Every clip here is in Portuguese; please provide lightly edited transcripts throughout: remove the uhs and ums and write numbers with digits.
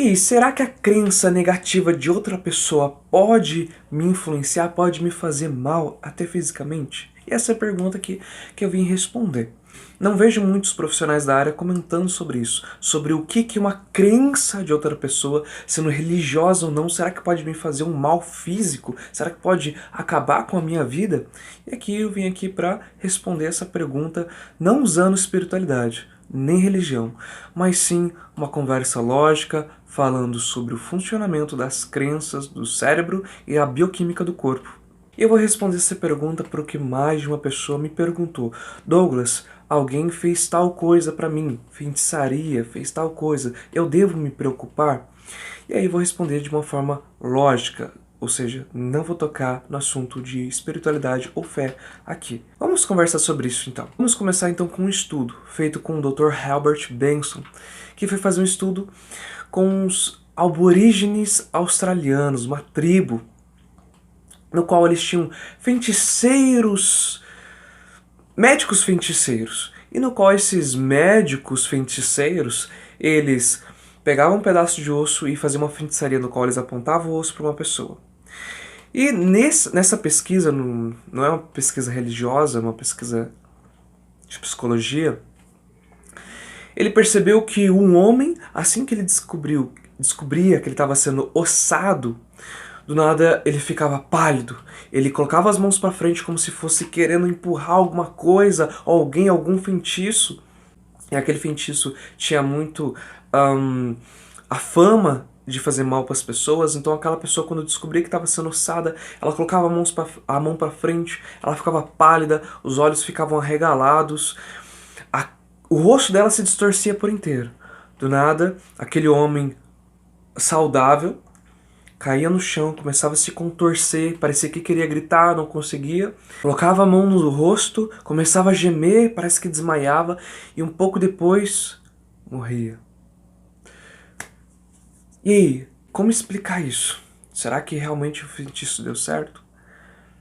E será que a crença negativa de outra pessoa pode me influenciar, pode me fazer mal, até fisicamente? E essa é a pergunta que eu vim responder. Não vejo muitos profissionais da área comentando sobre isso, sobre o que uma crença de outra pessoa, sendo religiosa ou não, será que pode me fazer um mal físico? Será que pode acabar com a minha vida? E aqui eu vim aqui para responder essa pergunta, não usando espiritualidade, nem religião, mas sim uma conversa lógica, falando sobre o funcionamento das crenças do cérebro e a bioquímica do corpo. E eu vou responder essa pergunta porque mais de uma pessoa me perguntou: Douglas, alguém fez tal coisa para mim, feitiçaria, fez tal coisa, eu devo me preocupar? E aí eu vou responder de uma forma lógica, ou seja, não vou tocar no assunto de espiritualidade ou fé aqui. Vamos conversar sobre isso então. Vamos começar então com um estudo feito com o Dr. Herbert Benson, que foi fazer um estudo com os aborígenes australianos, uma tribo, no qual eles tinham feiticeiros, médicos feiticeiros, e no qual esses médicos feiticeiros, eles pegavam um pedaço de osso e faziam uma feitiçaria no qual eles apontavam o osso para uma pessoa. E nessa pesquisa, não é uma pesquisa religiosa, é uma pesquisa de psicologia, ele percebeu que um homem, assim que ele descobria que ele estava sendo ossado, do nada ele ficava pálido. Ele colocava as mãos para frente como se fosse querendo empurrar alguma coisa, ou alguém, algum feitiço. E aquele feitiço tinha muito a fama de fazer mal para as pessoas, então aquela pessoa, quando descobria que estava sendo ossada, ela colocava a mão para frente, ela ficava pálida, os olhos ficavam arregalados, o rosto dela se distorcia por inteiro. Do nada, aquele homem saudável caía no chão, começava a se contorcer, parecia que queria gritar, não conseguia. Colocava a mão no rosto, começava a gemer, parece que desmaiava, e um pouco depois morria. E aí, como explicar isso? Será que realmente o feitiço deu certo?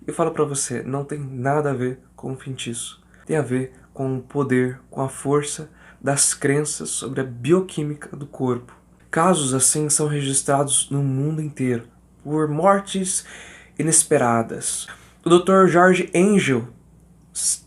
Eu falo pra você, não tem nada a ver com o feitiço. Tem a ver com o poder, com a força das crenças sobre a bioquímica do corpo. Casos assim são registrados no mundo inteiro, por mortes inesperadas. O Dr. George Angel,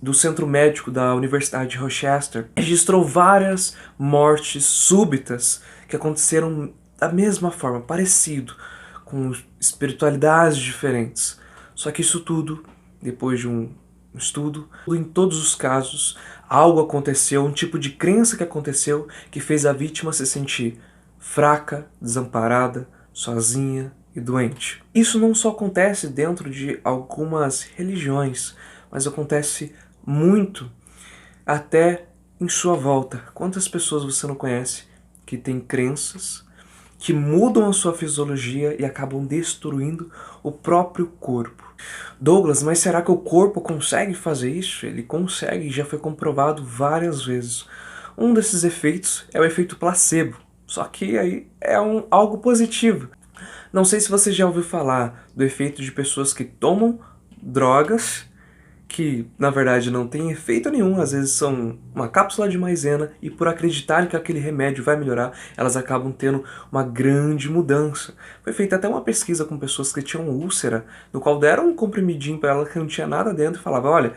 do Centro Médico da Universidade de Rochester, registrou várias mortes súbitas que aconteceram da mesma forma, parecido, com espiritualidades diferentes. Só que isso tudo, depois de um estudo, em todos os casos, algo aconteceu, um tipo de crença que aconteceu que fez a vítima se sentir fraca, desamparada, sozinha e doente. Isso não só acontece dentro de algumas religiões, mas acontece muito até em sua volta. Quantas pessoas você não conhece que têm crenças que mudam a sua fisiologia e acabam destruindo o próprio corpo? Douglas, mas será que o corpo consegue fazer isso? Ele consegue, já foi comprovado várias vezes. Um desses efeitos é o efeito placebo, só que aí é algo positivo. Não sei se você já ouviu falar do efeito de pessoas que tomam drogas que na verdade não tem efeito nenhum, às vezes são uma cápsula de maisena, e por acreditarem que aquele remédio vai melhorar, elas acabam tendo uma grande mudança. Foi feita até uma pesquisa com pessoas que tinham úlcera, no qual deram um comprimidinho para ela que não tinha nada dentro e falava: olha,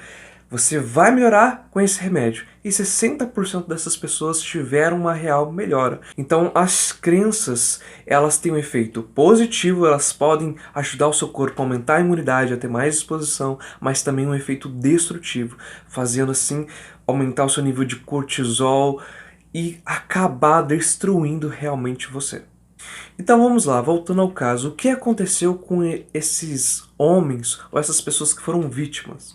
você vai melhorar com esse remédio. E 60% dessas pessoas tiveram uma real melhora. Então as crenças, elas têm um efeito positivo, elas podem ajudar o seu corpo a aumentar a imunidade, a ter mais disposição, mas também um efeito destrutivo, fazendo assim aumentar o seu nível de cortisol e acabar destruindo realmente você. Então vamos lá, voltando ao caso, o que aconteceu com esses homens ou essas pessoas que foram vítimas?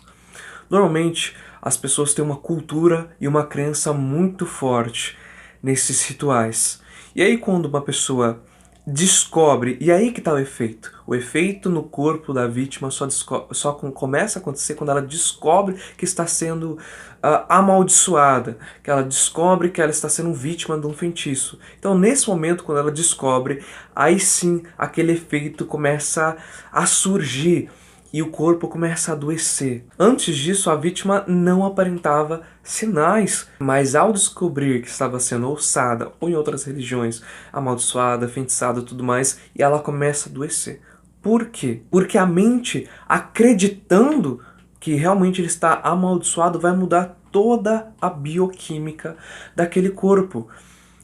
Normalmente, as pessoas têm uma cultura e uma crença muito forte nesses rituais. E aí quando uma pessoa descobre, e aí que está o efeito. O efeito no corpo da vítima só começa a acontecer quando ela descobre que está sendo amaldiçoada, que ela descobre que ela está sendo vítima de um feitiço. Então nesse momento, quando ela descobre, aí sim aquele efeito começa a surgir. e o corpo começa a adoecer. Antes disso, a vítima não aparentava sinais, mas ao descobrir que estava sendo ossada, ou em outras religiões, amaldiçoada, feitiçada e tudo mais, e ela começa a adoecer. Por quê? Porque a mente, acreditando que realmente ele está amaldiçoado, vai mudar toda a bioquímica daquele corpo.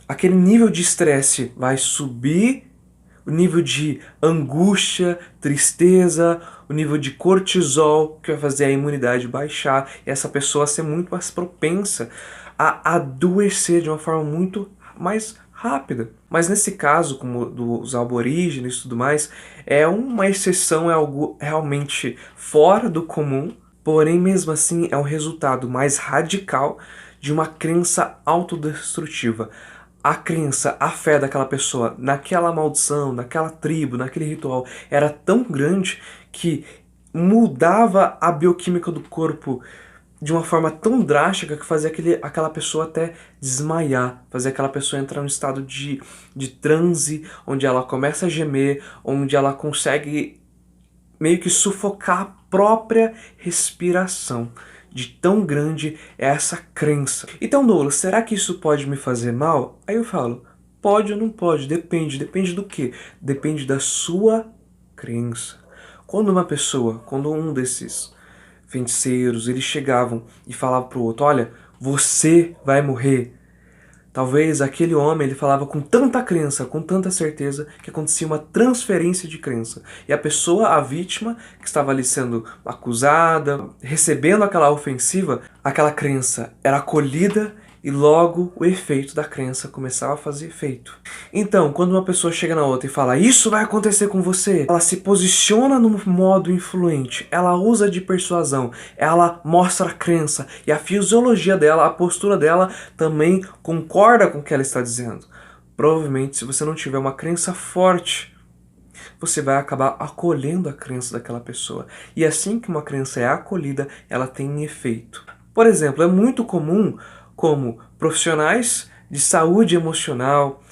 Aquele nível de estresse vai subir, o nível de angústia, tristeza, o nível de cortisol, que vai fazer a imunidade baixar, e essa pessoa ser muito mais propensa a adoecer de uma forma muito mais rápida. Mas nesse caso, como dos aborígenes e tudo mais, é uma exceção, é algo realmente fora do comum, porém mesmo assim é um resultado mais radical de uma crença autodestrutiva. A crença, a fé daquela pessoa naquela maldição, naquela tribo, naquele ritual era tão grande que mudava a bioquímica do corpo de uma forma tão drástica que fazia aquela pessoa até desmaiar, fazia aquela pessoa entrar num estado de transe, onde ela começa a gemer, onde ela consegue meio que sufocar a própria respiração. De tão grande é essa crença. Então, Douglas, será que isso pode me fazer mal? Aí eu falo, pode ou não pode, depende. Depende do quê? Depende da sua crença. Quando um desses feiticeiros, eles chegavam e falavam pro outro, olha, você vai morrer. Talvez aquele homem ele falava com tanta crença, com tanta certeza, que acontecia uma transferência de crença. E a pessoa, a vítima, que estava ali sendo acusada, recebendo aquela ofensiva, aquela crença era acolhida e logo o efeito da crença começava a fazer efeito. Então, quando uma pessoa chega na outra e fala isso vai acontecer com você, ela se posiciona no modo influente, ela usa de persuasão, ela mostra a crença e a fisiologia dela, a postura dela também concorda com o que ela está dizendo. Provavelmente, se você não tiver uma crença forte, você vai acabar acolhendo a crença daquela pessoa. E assim que uma crença é acolhida, ela tem efeito. Por exemplo, é muito comum como profissionais de saúde emocional,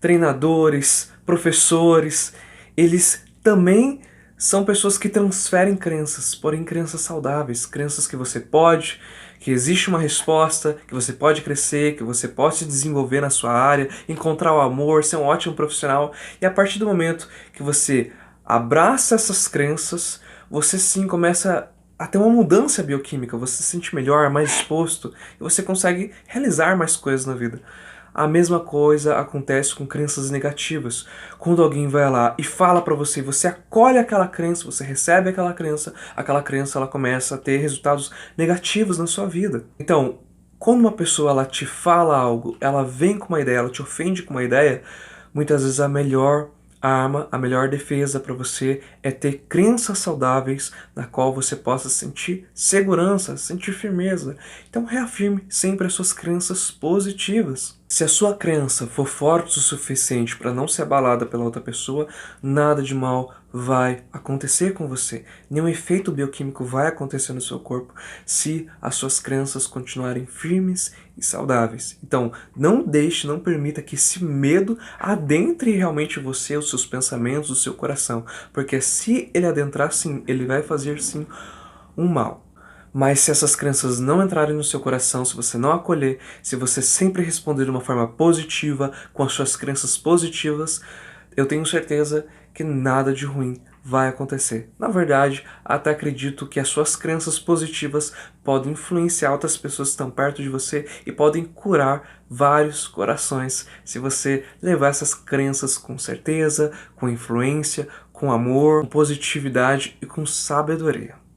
treinadores, professores, eles também são pessoas que transferem crenças, porém crenças saudáveis, crenças que você pode, que existe uma resposta, que você pode crescer, que você pode se desenvolver na sua área, encontrar o amor, ser um ótimo profissional. E a partir do momento que você abraça essas crenças, você sim começa a ter uma mudança bioquímica, você se sente melhor, mais disposto, e você consegue realizar mais coisas na vida. A mesma coisa acontece com crenças negativas. Quando alguém vai lá e fala pra você, você acolhe aquela crença, você recebe aquela crença ela começa a ter resultados negativos na sua vida. Então, quando uma pessoa ela te fala algo, ela vem com uma ideia, ela te ofende com uma ideia, muitas vezes a melhor arma, a melhor defesa para você é ter crenças saudáveis na qual você possa sentir segurança, sentir firmeza. Então reafirme sempre as suas crenças positivas. Se a sua crença for forte o suficiente para não ser abalada pela outra pessoa, nada de mal vai acontecer com você. Nenhum efeito bioquímico vai acontecer no seu corpo se as suas crenças continuarem firmes e saudáveis. Então, não deixe, não permita que esse medo adentre realmente você, os seus pensamentos, o seu coração. Porque se ele adentrar, sim, ele vai fazer, sim, um mal. Mas se essas crenças não entrarem no seu coração, se você não acolher, se você sempre responder de uma forma positiva, com as suas crenças positivas, eu tenho certeza que nada de ruim vai acontecer. Na verdade, até acredito que as suas crenças positivas podem influenciar outras pessoas que estão perto de você e podem curar vários corações se você levar essas crenças com certeza, com influência, com amor, com positividade e com sabedoria.